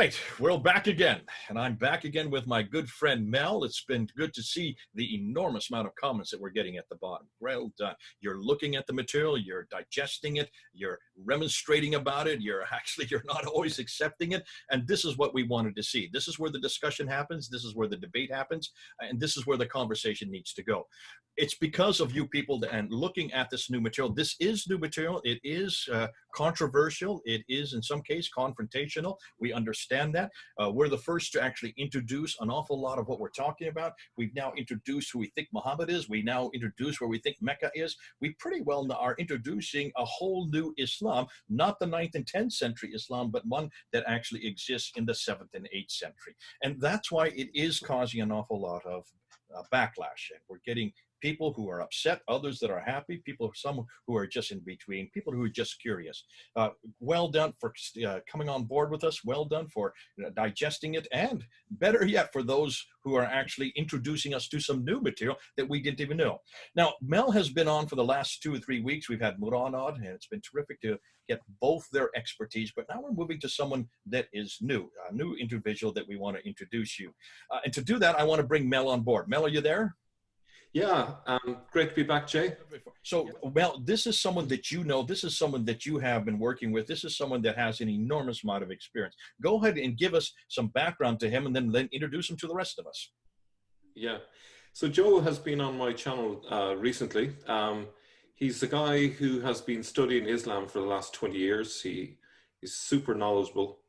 right, we're back again, and I'm back again with my good friend Mel. It's been good to see the enormous amount of comments that we're getting at the bottom. Well done. You're looking at the material, you're digesting it, you're remonstrating about it, you're not always accepting it, and this is what we wanted to see. This is where the discussion happens, this is where the debate happens, and this is where the conversation needs to go. It's because of you people and looking at this new material. This is new material. It is controversial. It is, in some case, confrontational. We understand that. We're the first to actually introduce an awful lot of what we're talking about. We've now introduced who we think Muhammad is. We now introduce where we think Mecca is. We pretty well are introducing a whole new Islam, not the 9th and 10th century Islam, but one that actually exists in the 7th and 8th century. And that's why it is causing an awful lot of backlash. And we're getting people who are upset, others that are happy, some who are just in between, people who are just curious. Well done for coming on board with us. Well done for digesting it. And better yet, for those who are actually introducing us to some new material that we didn't even know. Now, Mel has been on for the last 2 or 3 weeks. We've had Murad on, and it's been terrific to get both their expertise. But now we're moving to someone that is new, a new individual that we want to introduce you. And to do that, I want to bring Mel on board. Mel, are you there? Yeah, great to be back, Jay. So, Mel, this is someone that you know, this is someone that you have been working with, this is someone that has an enormous amount of experience. Go ahead and give us some background to him and then introduce him to the rest of us. Yeah, so Joe has been on my channel recently. He's a guy who has been studying Islam for the last 20 years. He is super knowledgeable,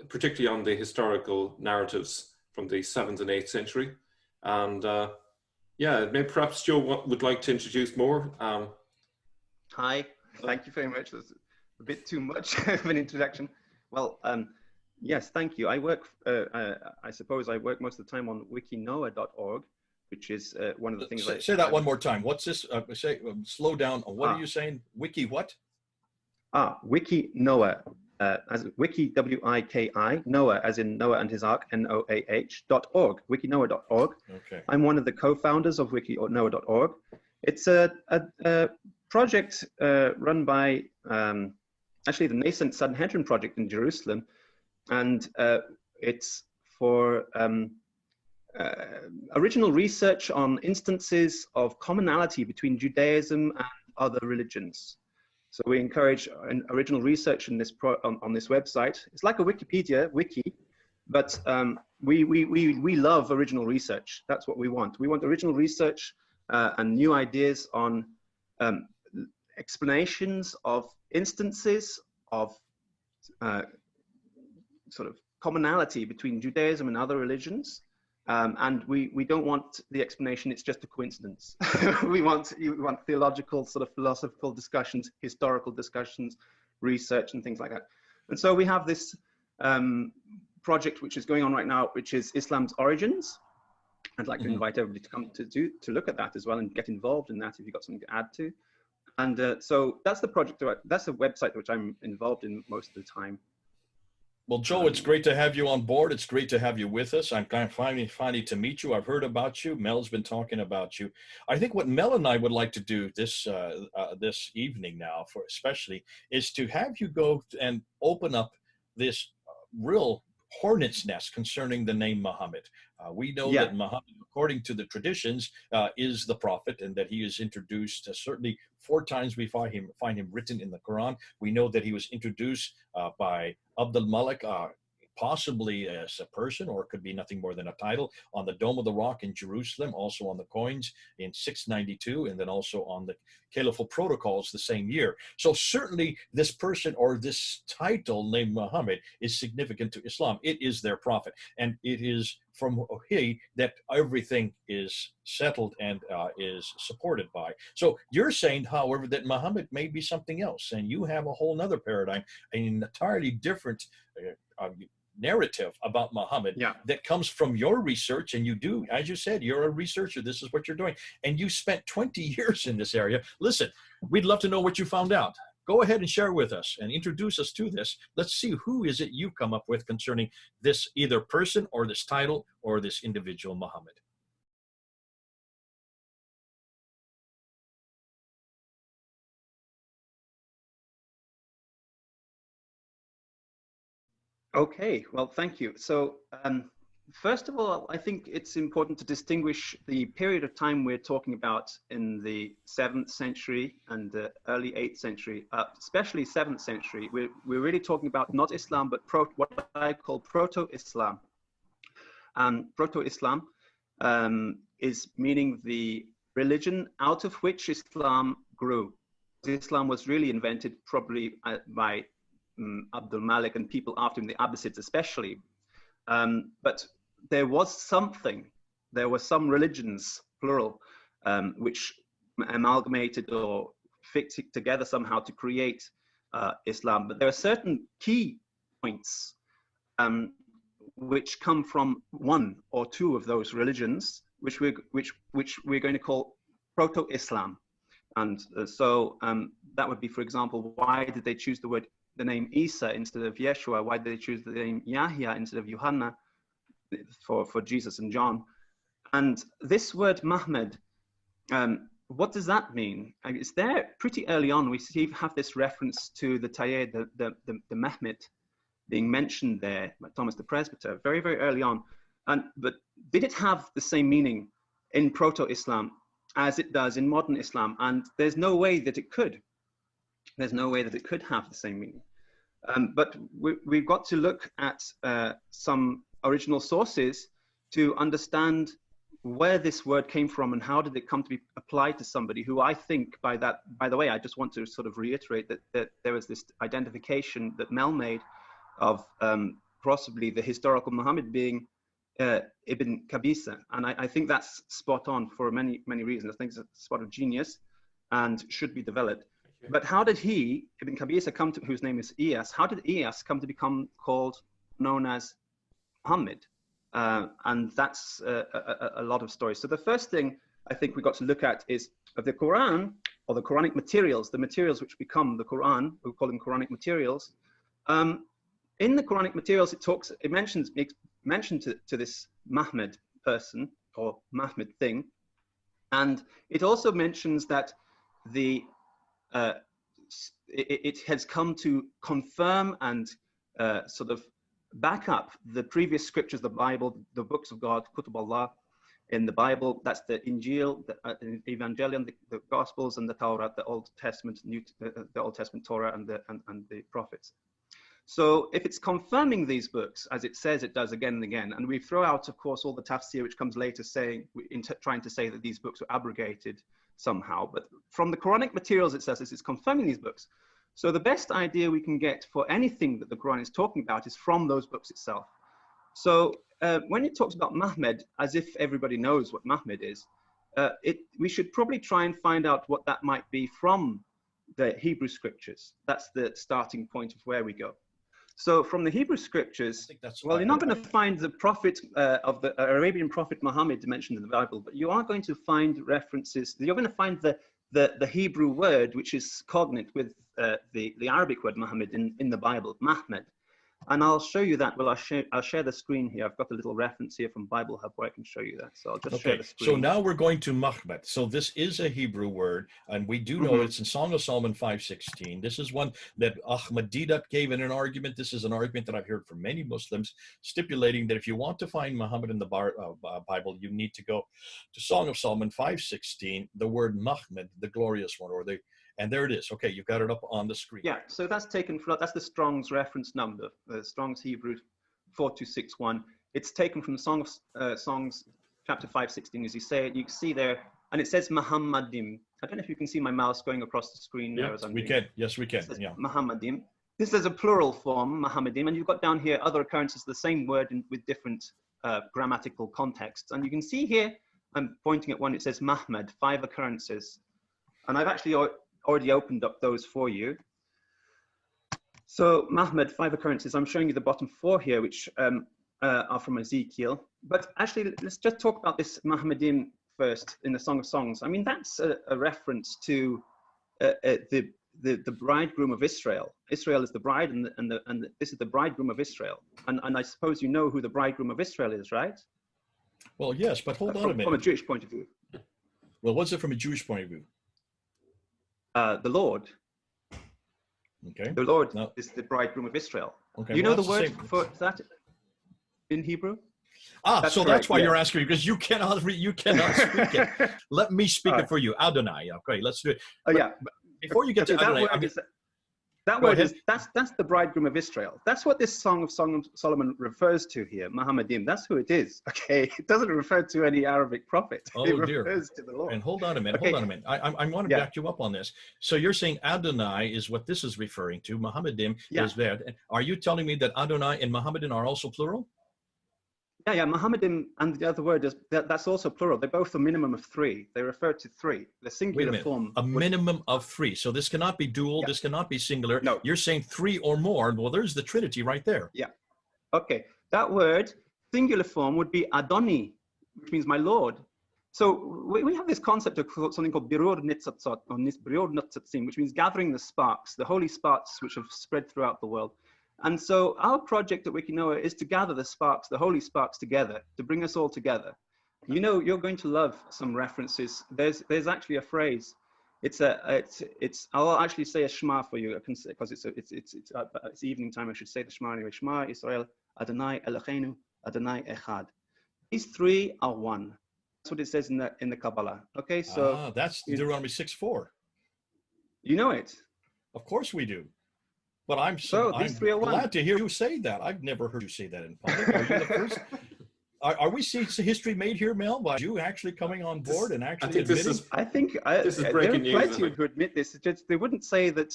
particularly on the historical narratives from the 7th and 8th century. And yeah, maybe perhaps Joe would like to introduce more. Hi, thank you very much. That's a bit too much of an introduction. Well, yes, thank you. I work, I suppose I work most of the time on wikinoah.org, which is one of the things. Say that one more time. What's this? Slow down. What are you saying? Wiki what? Wikinoah. As Wiki, W-I-K-I, Noah, as in Noah and his ark, N-O-A-H.org, wikinoah.org. Okay. I'm one of the co-founders of wikinoah.org. It's a project run by actually the nascent Sanhedrin project in Jerusalem, and it's for original research on instances of commonality between Judaism and other religions. So we encourage original research in this on this website. It's like a Wikipedia wiki, but we love original research. That's what we want. We want original research and new ideas on explanations of instances of sort of commonality between Judaism and other religions. And we don't want the explanation, it's just a coincidence. we want theological, sort of philosophical discussions, historical discussions, research and things like that. And so we have this project which is going on right now, which is Islam's Origins. I'd like to invite everybody to come to look at that as well and get involved in that if you've got something to add to. And so that's the project, that's a website which I'm involved in most of the time. Well, Joe, it's great to have you on board. It's great to have you with us. I'm kind of finally to meet you. I've heard about you. Mel's been talking about you. I think what Mel and I would like to do this this evening now, for especially, is to have you go and open up this real hornet's nest concerning the name Muhammad. We know that Muhammad, according to the traditions, is the prophet, and that he is introduced certainly 4 times we find him written in the Quran. We know that he was introduced by Abdul Malik, possibly as a person, or it could be nothing more than a title, on the Dome of the Rock in Jerusalem, also on the coins in 692, and then also on the Caliphal Protocols the same year. So certainly this person or this title named Muhammad is significant to Islam. It is their prophet, and it is from he that everything is settled and is supported by. So you're saying, however, that Muhammad may be something else, and you have a whole nother paradigm, an entirely different narrative about Muhammad that comes from your research. And you do, as you said, you're a researcher. This is what you're doing. And you spent 20 years in this area. Listen, we'd love to know what you found out. Go ahead and share with us and introduce us to this. Let's see, who is it you come up with concerning this either person or this title or this individual Muhammad? Okay, well, thank you. So, first of all, I think it's important to distinguish the period of time we're talking about in the 7th century and the early 8th century, especially 7th century. We're really talking about not Islam, but what I call proto-Islam. Proto-Islam is meaning the religion out of which Islam grew. Islam was really invented probably by Abdul Malik and people after him, the Abbasids especially. But there was some religions, plural, which amalgamated or fixed it together somehow to create Islam. But there are certain key points which come from one or two of those religions, which we're going to call proto-Islam. And so that would be, for example, why did they choose the name Isa instead of Yeshua? Why did they choose the name Yahya instead of Yohanna for Jesus and John? And this word Mahmed, what does that mean? It's there pretty early on. We have this reference to the Tayyid, the Mehmet, being mentioned there by Thomas the Presbyter, very, very early on. But did it have the same meaning in proto-Islam as it does in modern Islam? And there's no way that it could. There's no way that it could have the same meaning. But we've got to look at some original sources to understand where this word came from and how did it come to be applied to somebody who I think by the way, I just want to sort of reiterate that there was this identification that Mel made of possibly the historical Muhammad being Ibn Qabisa. And I think that's spot on for many, many reasons. I think it's a spot of genius and should be developed. But how did Ibn Qabisa whose name is Iyas, how did Iyas come to become known as Muhammad? And that's a lot of stories. So the first thing I think we got to look at is of the Quran, or the Quranic materials, the materials which become the Quran, we call them Quranic materials. In the Quranic materials, it mentions to this Mahmed person or Mahmed thing, and it also mentions that it has come to confirm and sort of back up the previous scriptures, the Bible, the books of God, Kutub Allah in the Bible. That's the Injil, the Evangelion, the Gospels, and the Torah, the Old Testament, the Old Testament Torah, and the prophets. So if it's confirming these books, as it says it does again and again, and we throw out, of course, all the tafsir which comes later trying to say that these books were abrogated somehow, but from the Quranic materials it says it's confirming these books. So the best idea we can get for anything that the Quran is talking about is from those books itself. So when it talks about Mahmed, as if everybody knows what Mahmed is, we should probably try and find out what that might be from the Hebrew scriptures. That's the starting point of where we go. So from the Hebrew scriptures, well, you're not going to find the prophet of the Arabian prophet Muhammad mentioned in the Bible, but you are going to find references. You're going to find the Hebrew word, which is cognate with the Arabic word Muhammad in the Bible, Mahmed. And I'll show you that. Well, I'll share the screen here. I've got a little reference here from Bible Hub where I can show you that. So I'll just share the screen. So now we're going to Mahmed. So this is a Hebrew word, and we do know it's in Song of Solomon 5:16. This is one that Ahmad Didat gave in an argument. This is an argument that I've heard from many Muslims, stipulating that if you want to find Muhammad in the Bible, you need to go to Song of Solomon 5:16, the word Mahmed, the glorious one, and there it is. Okay, you've got it up on the screen. Yeah, so that's that's the Strong's reference number, Strong's Hebrew 4261. It's taken from the Songs chapter 5:16, as you say it. You can see there, and it says Muhammadim. I don't know if you can see my mouse going across the screen. Yeah, we can. Yes, we can. Yeah. Muhammadim. This is a plural form, Muhammadim, and you've got down here other occurrences of the same word with different grammatical contexts. And you can see here, I'm pointing at one, it says Mahmed, 5 occurrences. And I've actually already opened up those for you. So Mahmed, 5 occurrences. I'm showing you the bottom 4 here, which are from Ezekiel. But actually, let's just talk about this Muhammadim first in the Song of Songs. I mean, that's a reference to the bridegroom of Israel. Israel is the bride, and this is the bridegroom of Israel. And I suppose you know who the bridegroom of Israel is, right? Well, yes, but hold on a minute. From a Jewish point of view. Well, what's it from a Jewish point of view? The Lord. Okay. The Lord No. is the bridegroom of Israel. Okay. You well, know the that's word same. for that in Hebrew? So correct, that's why yeah. you're asking me, because you cannot speak it. Let me speak All it right. for you. Adonai. Okay, let's do it. Oh, yeah. But before you get Okay, to that Adonai, word is that go word ahead. is that's the bridegroom of Israel. That's what this Song of Solomon refers to here, Muhammadim. That's who it is. Okay, it doesn't refer to any Arabic prophet. It Oh dear. refers to the Lord. And hold on a minute. Okay. Hold on a minute. I want to Yeah. back you up on this. So you're saying Adonai is what this is referring to. Muhammadim Yeah. is there. Are you telling me that Adonai and Muhammadan are also plural? Yeah, Muhammadim and the other word is that's also plural. They're both a minimum of 3. They refer to 3. The Wait a singular minute. form. A minimum of 3. So this cannot be dual. Yeah. This cannot be singular. No. You're saying 3 or more. Well, there's the Trinity right there. Yeah. Okay. That word, singular form, would be Adoni, which means my Lord. So we have this concept of something called birur nitzatzot, or birur nitzatzim, which means gathering the sparks, the holy sparks which have spread throughout the world. And so our project at Wikinoa is to gather the sparks, the holy sparks together, to bring us all together. You know, you're going to love some references. There's actually a phrase. I'll actually say a Shema for you because it's evening time. I should say the Shema anyway. Shema Israel Adonai Eloheinu Adonai Echad. These 3 are one. That's what it says in the Kabbalah. Okay, so that's Deuteronomy 6:4. you know it. Of course we do. But I'm these 3 are one. glad to hear you say that. I've never heard you say that in public. Are you the first? Are we seeing history made here, Mel, by you actually coming on board and actually admitting? This is breaking news. There are plenty who admit this. They wouldn't say that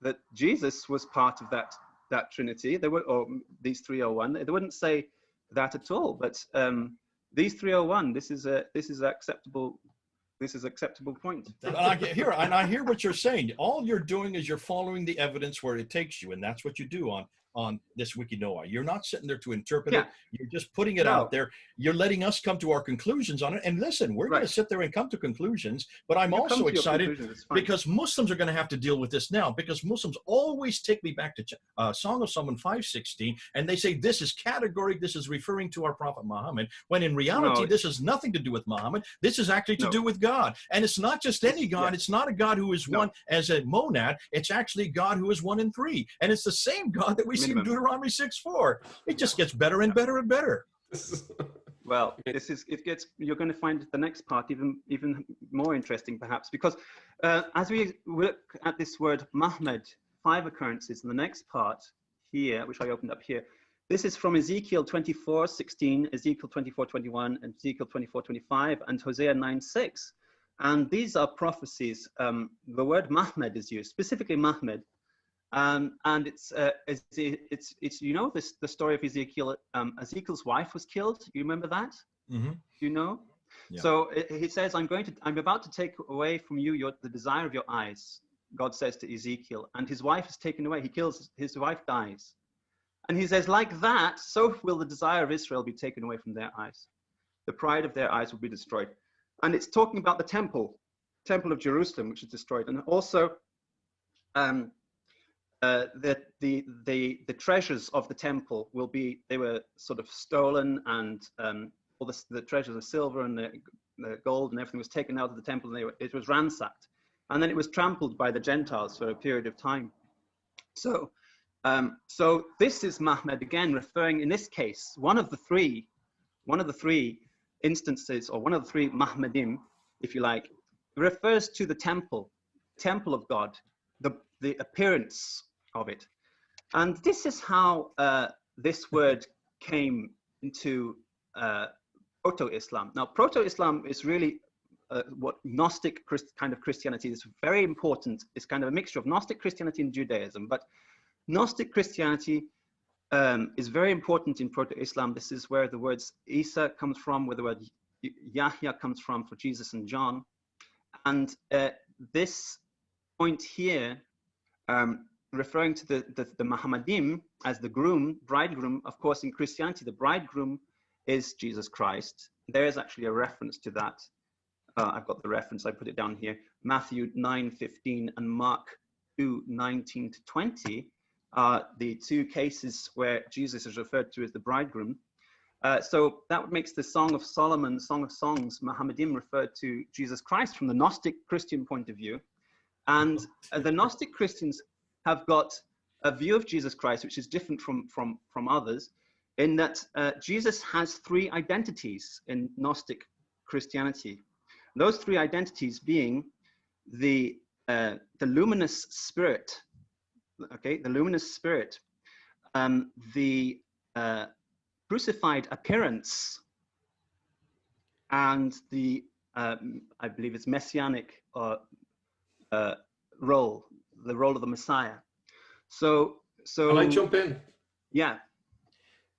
that Jesus was part of that Trinity. Or these 3 are one. They wouldn't say that at all. But these 3 are one. This is acceptable. This is acceptable point. And I hear what you're saying. All you're doing is you're following the evidence where it takes you, and that's what you do on this Wikinoa. You're not sitting there to interpret it. You're just putting it out there. You're letting us come to our conclusions on it. And listen, we're going to sit there and come to conclusions, but I'm also excited because Muslims are going to have to deal with this now, because Muslims always take me back to Song of Solomon 5:16, and they say this is categorical, this is referring to our Prophet Muhammad, when in reality, this has nothing to do with Muhammad. This is actually to do with God. And it's not just any God. It's not a God who is one as a monad. It's actually God who is 1 in 3. And it's the same God that we see in Deuteronomy 6:4. It just gets better and better and better. Well, you're going to find the next part even more interesting, perhaps, because as we look at this word MACHMAD, 5 occurrences in the next part here, which I opened up here. This is from Ezekiel 24:16, Ezekiel 24:21, and Ezekiel 24:25, and Hosea 9:6. And these are prophecies. The word MACHMAD is used, specifically MACHMAD. And it's you know the story of Ezekiel. Ezekiel's wife was killed. You remember that? Mm-hmm. You know. Yeah. So he says, I'm about to take away from you the desire of your eyes. God says to Ezekiel, and his wife is taken away. He kills his wife, dies, and he says, like that, so will the desire of Israel be taken away from their eyes. The pride of their eyes will be destroyed. And it's talking about the temple of Jerusalem, which is destroyed, and also the treasures of the temple they were sort of stolen, and all the treasures of silver and the gold and everything was taken out of the temple, and it was ransacked, and then it was trampled by the Gentiles for a period of time. So this is MACHMAD again, referring in this case one of the three instances, or one of the 3 Mahmadim, if you like, refers to the temple of God, the appearance of it. And this is how this word came into Proto-Islam. Now, Proto-Islam is really what Gnostic kind of Christianity is. Very important. It's kind of a mixture of Gnostic Christianity and Judaism. But Gnostic Christianity is very important in Proto-Islam. This is where the words Isa comes from, where the word Yahya comes from for Jesus and John. And this point here, referring to the Muhammadim as the bridegroom, of course, in Christianity, the bridegroom is Jesus Christ. There is actually a reference to that. I've got the reference, I put it down here. Matthew 9:15 and Mark 2:19 to 20 are the 2 cases where Jesus is referred to as the bridegroom. So that makes the Song of Solomon, Song of Songs, Muhammadim, referred to Jesus Christ from the Gnostic Christian point of view. And the Gnostic Christians have got a view of Jesus Christ, which is different from others, in that Jesus has three identities in Gnostic Christianity. Those three identities being the luminous spirit, okay, the luminous spirit, the crucified appearance, and the I believe it's messianic role, the role of the Messiah. So Can I jump in? Yeah.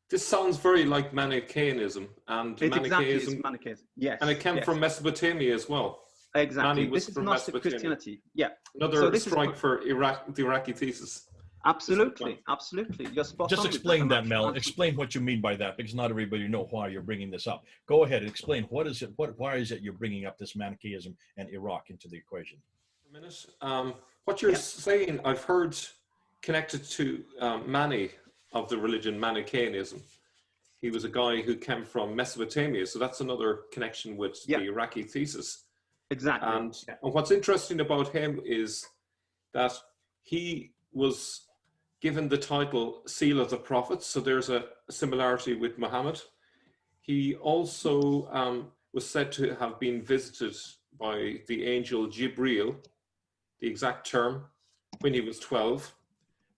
This sounds very like Manichaeism, and It exactly is Manichaeism, Manichaeism. Yes. and it came from Mesopotamia as well. Exactly. Mani was This is from Gnostic Mesopotamia. Christianity. Yeah. Another strike for the Iraqi thesis. Absolutely, absolutely. You're spot Just on. explain that, Mel. Explain what you mean by that, because not everybody know why you're bringing this up. Go ahead and explain. What is it? Why is it you're bringing up this Manichaeism and Iraq into the equation? For a minute. What you're saying, I've heard connected to Mani of the religion Manichaeism. He was a guy who came from Mesopotamia, so that's another connection with the Iraqi thesis. Exactly. And what's interesting about him is that he was given the title Seal of the Prophets, so there's a similarity with Muhammad. He also was said to have been visited by the angel Jibreel, the exact term, when he was 12.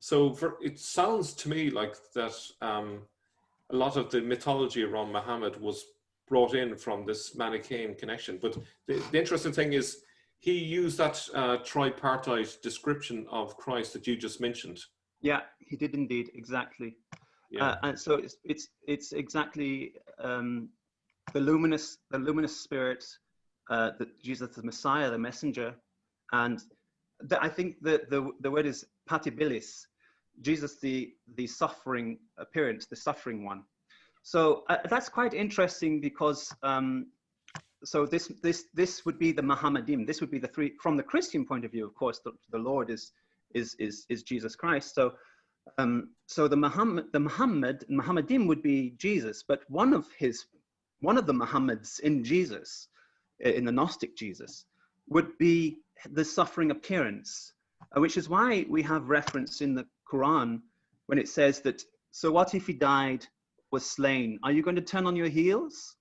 So it sounds to me like that a lot of the mythology around Muhammad was brought in from this Manichaean connection. But the interesting thing is he used that tripartite description of Christ that you just mentioned. Yeah, he did indeed, exactly. Yeah. And so it's exactly the luminous spirit, that Jesus the Messiah, the messenger, and I think the word is patibilis, Jesus the suffering appearance, the suffering one. So that's quite interesting because so this would be the Muhammadim. This would be the three from the Christian point of view. Of course, the Lord is Jesus Christ. So so the Muhammadim would be Jesus, but one of the Muhammads in Jesus, in the Gnostic Jesus, would be the suffering appearance, which is why we have reference in the Quran when it says that, so what if he died, was slain? Are you going to turn on your heels?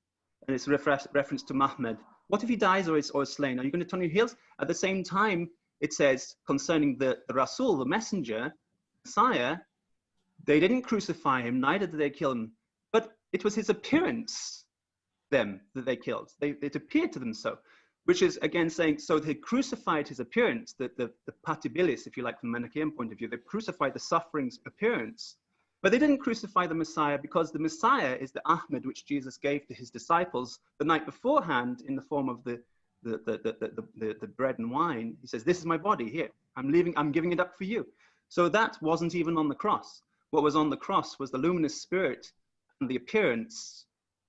And it's reference to Muhammad. What if he dies or is slain? Are you going to turn on your heels? At the same time, it says concerning the Rasul, the messenger, Messiah, they didn't crucify him, neither did they kill him, but it was his appearance, that they killed. It appeared to them so, which is again saying, so they crucified his appearance, the patibilis, if you like, from the Manichaean point of view. They crucified the suffering's appearance, but they didn't crucify the Messiah, because the Messiah is the Ahmed which Jesus gave to his disciples the night beforehand in the form of the bread and wine. He says, this is my body here. I'm giving it up for you. So that wasn't even on the cross. What was on the cross was the luminous spirit and the appearance,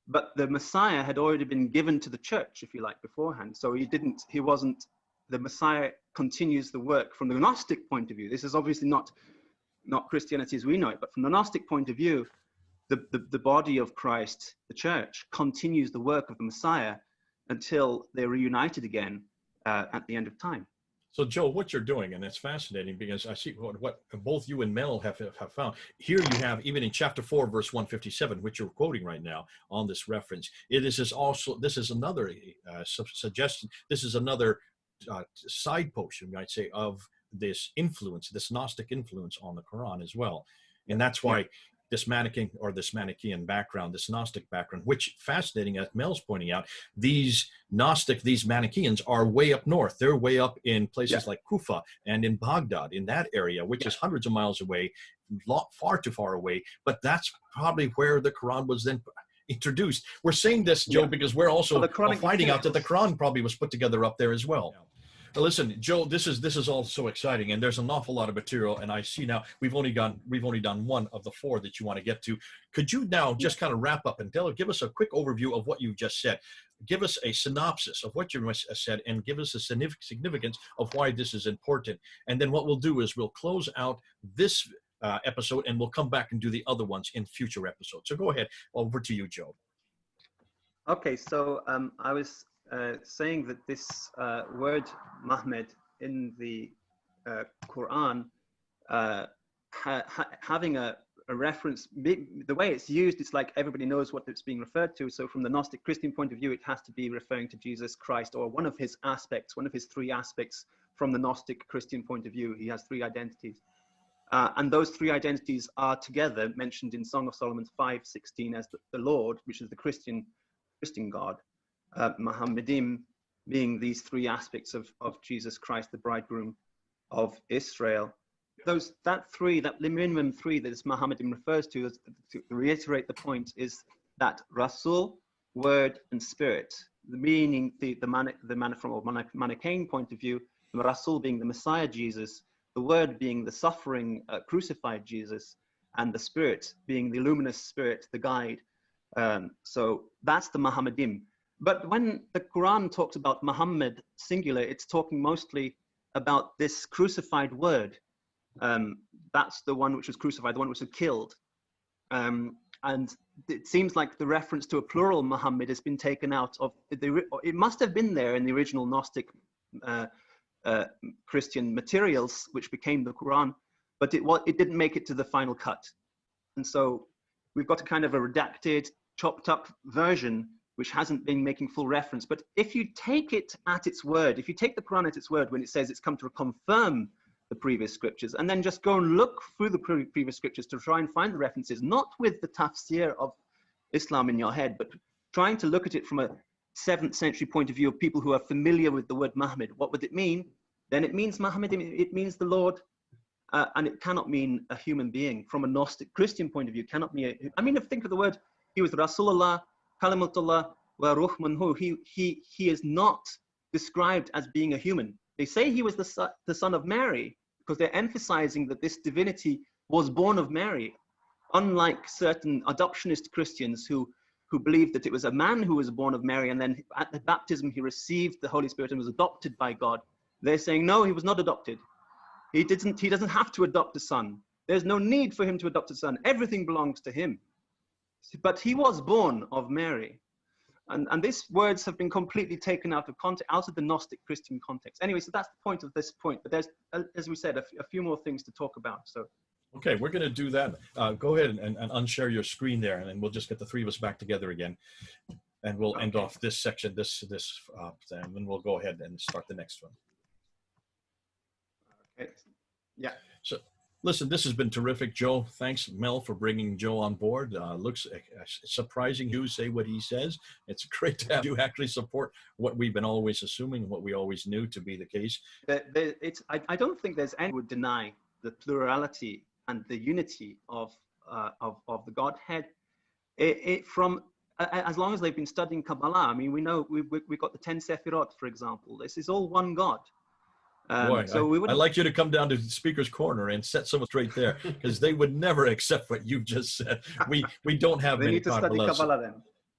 but the Messiah had already been given to the church, if you like, beforehand. So the Messiah continues the work from the Gnostic point of view. This is obviously not Christianity as we know it, but from the Gnostic point of view, the body of Christ, the church, continues the work of the Messiah until they're reunited again at the end of time. So, Joe, what you're doing, and it's fascinating because I see what both you and Mel have found. Here you have, even in chapter 4, verse 157, which you're quoting right now on this reference, this is another suggestion, this is another side post, you might say, of this influence, this Gnostic influence on the Quran as well. And that's why this Manichaean background, this Gnostic background, which, fascinating, as Mel's pointing out, these Manichaeans are way up north. They're way up in places like Kufa and in Baghdad, in that area, which is hundreds of miles away, far too far away. But that's probably where the Quran was then introduced. We're saying this, Joe, because we're also finding out that the Quran probably was put together up there as well. Now, listen, Joe, this is all so exciting, and there's an awful lot of material, and I see now we've only done one of the 4 that you want to get to. Could you now just kind of wrap up and give us a quick overview of what you just said? Give us a synopsis of what you said, and give us a significance of why this is important. And then what we'll do is we'll close out this episode, and we'll come back and do the other ones in future episodes. So go ahead. Over to you, Joe. Okay, so I was saying that this word Mahmed the Quran having a reference, the way it's used, it's like everybody knows what it's being referred to. So from the Gnostic Christian point of view, it has to be referring to Jesus Christ, or one of his aspects, one of his three aspects. From the Gnostic Christian point of view, he has three identities. And those three identities are together mentioned in Song of Solomon 5:16 as the Lord, which is the Christian God, Muhammadim being these three aspects of Jesus Christ, the bridegroom of Israel. That minimum three that this Muhammadim refers to reiterate the point, is that Rasul, word, and spirit. The meaning, the from a Manichaean point of view, the Rasul being the Messiah Jesus, the word being the suffering crucified Jesus, and the spirit being the luminous spirit, the guide. So that's the Muhammadim. But when the Quran talks about Muhammad singular, it's talking mostly about this crucified word. That's the one which was crucified, the one which was killed. And it seems like the reference to a plural Muhammad has been taken out of it must have been there in the original Gnostic Christian materials, which became the Quran, but it didn't make it to the final cut. And so we've got a kind of a redacted, chopped up version, which hasn't been making full reference. But if you take it at its word, if you take the Quran at its word when it says it's come to confirm the previous scriptures, and then just go and look through the previous scriptures to try and find the references, not with the tafsir of Islam in your head, but trying to look at it from a 7th century point of view of people who are familiar with the word Muhammad. What would it mean? Then it means Muhammad, it means the Lord, and it cannot mean a human being. From a Gnostic Christian point of view, cannot mean, think of the word, he was Rasulullah, Kalimutullah, wa Ruh Minhu. He is not described as being a human. They say he was the son of Mary because they're emphasizing that this divinity was born of Mary, unlike certain adoptionist Christians who believed that it was a man who was born of Mary, and then at the baptism he received the Holy Spirit and was adopted by God. They're saying, no, he was not adopted. He doesn't have to adopt a son. There's no need for him to adopt a son. Everything belongs to him. But he was born of Mary. And these words have been completely taken out of context, out of the Gnostic Christian context. Anyway, so that's the point of this point. But there's, as we said, a few more things to talk about. So, okay, we're going to do that. Go ahead and unshare your screen there, and then we'll just get the three of us back together again, and we'll end off this section, and then we'll go ahead and start the next one. Okay. Yeah. So, listen, this has been terrific, Joe. Thanks, Mel, for bringing Joe on board. Looks surprising you say what he says. It's great to have you actually support what we've been always assuming, what we always knew to be the case. I don't think there's anyone who would deny the plurality and the unity of the Godhead. As long as they've been studying Kabbalah, we know we've got the 10 Sephirot, for example. This is all one God. Boy, I'd like you to come down to the speaker's corner and set someone straight there, because they would never accept what you just said. We don't have many need to study Kabbalah then.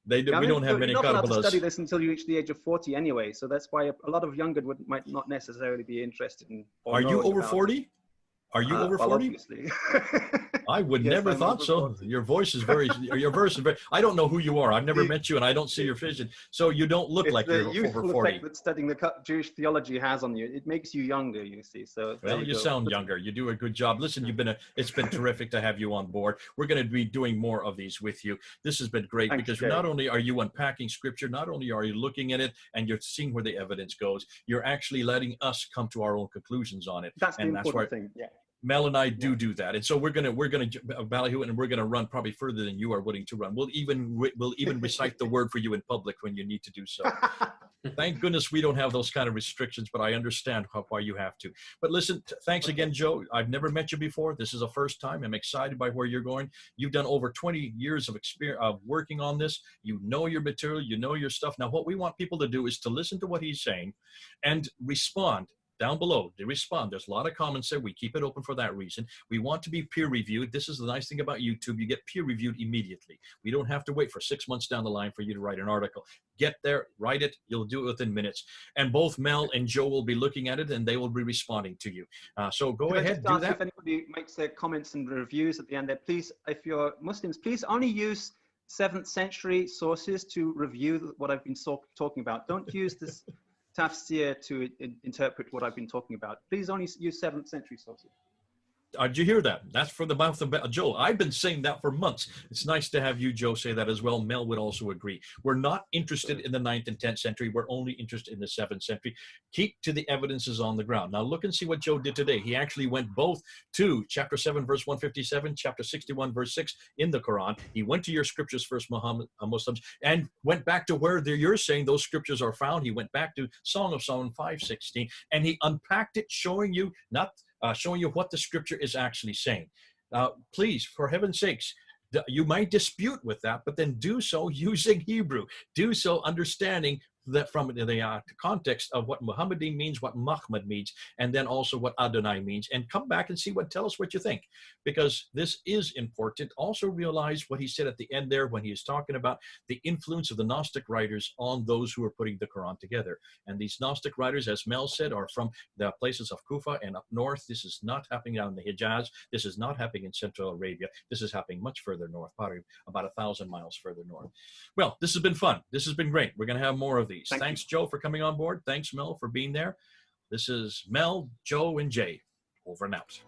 We don't have many Kabbalahs. You're not allowed to study this until you reach the age of 40 anyway, so that's why a lot of younger might not necessarily be interested in. Are you over 40? Are you over 40? Obviously. I would never thought so. Your voice is very, your verse is very, I don't know who you are. I've never met you and I don't see your vision. So you don't look like you're over 40. Effect that studying the Jewish theology has on you. It makes you younger, you see. So well, you sound younger. You do a good job. Listen, it's been terrific to have you on board. We're going to be doing more of these with you. This has been great. Thanks, because not only are you unpacking scripture, not only are you looking at it and you're seeing where the evidence goes, you're actually letting us come to our own conclusions on it. That's the important thing. Yeah. Mel and I do that, and so we're gonna ballyhoo it, and we're gonna run probably further than you are willing to run. We'll even recite the word for you in public when you need to do so. Thank goodness we don't have those kind of restrictions, but I understand why you have to. But listen, thanks again, Joe. I've never met you before. This is a first time. I'm excited by where you're going. You've done over 20 years of experience of working on this. You know your material. You know your stuff. Now, what we want people to do is to listen to what he's saying and respond. Down below, they respond. There's a lot of comments there. We keep it open for that reason. We want to be peer reviewed. This is the nice thing about YouTube. You get peer reviewed immediately. We don't have to wait for 6 months down the line for you to write an article. Get there, write it. You'll do it within minutes. And both Mel and Joe will be looking at it, and they will be responding to you. So go ahead, do that. If anybody makes their comments and reviews at the end there, please, if you're Muslims, please only use 7th century sources to review what I've been talking about. Don't use this tafsir to interpret what I've been talking about. Please only use 7th century sources. Did you hear that? That's from the mouth of Joe. I've been saying that for months. It's nice to have you, Joe, say that as well. Mel would also agree. We're not interested in the 9th and 10th century. We're only interested in the 7th century. Keep to the evidences on the ground. Now look and see what Joe did today. He actually went both to chapter 7, verse 157, chapter 61, verse 6 in the Quran. He went to your scriptures first, Muslims, and went back to where you're saying those scriptures are found. He went back to Song of Solomon 5:16, and he unpacked it, showing you showing you what the scripture is actually saying. Please, for heaven's sakes, you might dispute with that, but then do so using Hebrew. Do so understanding that from the context of what Muhammadin means, what MACHMAD means, and then also what Adonai means, and come back and tell us what you think, because this is important. Also realize what he said at the end there when he is talking about the influence of the Gnostic writers on those who are putting the Quran together. And these Gnostic writers, as Mel said, are from the places of Kufa and up north. This is not happening down in the Hijaz. This is not happening in Central Arabia. This is happening much further north, probably about 1,000 miles further north. Well, this has been fun. This has been great. We're going to have more of these. Thanks, Joe, for coming on board. Thanks, Mel, for being there. This is Mel, Joe, and Jay. Over and out.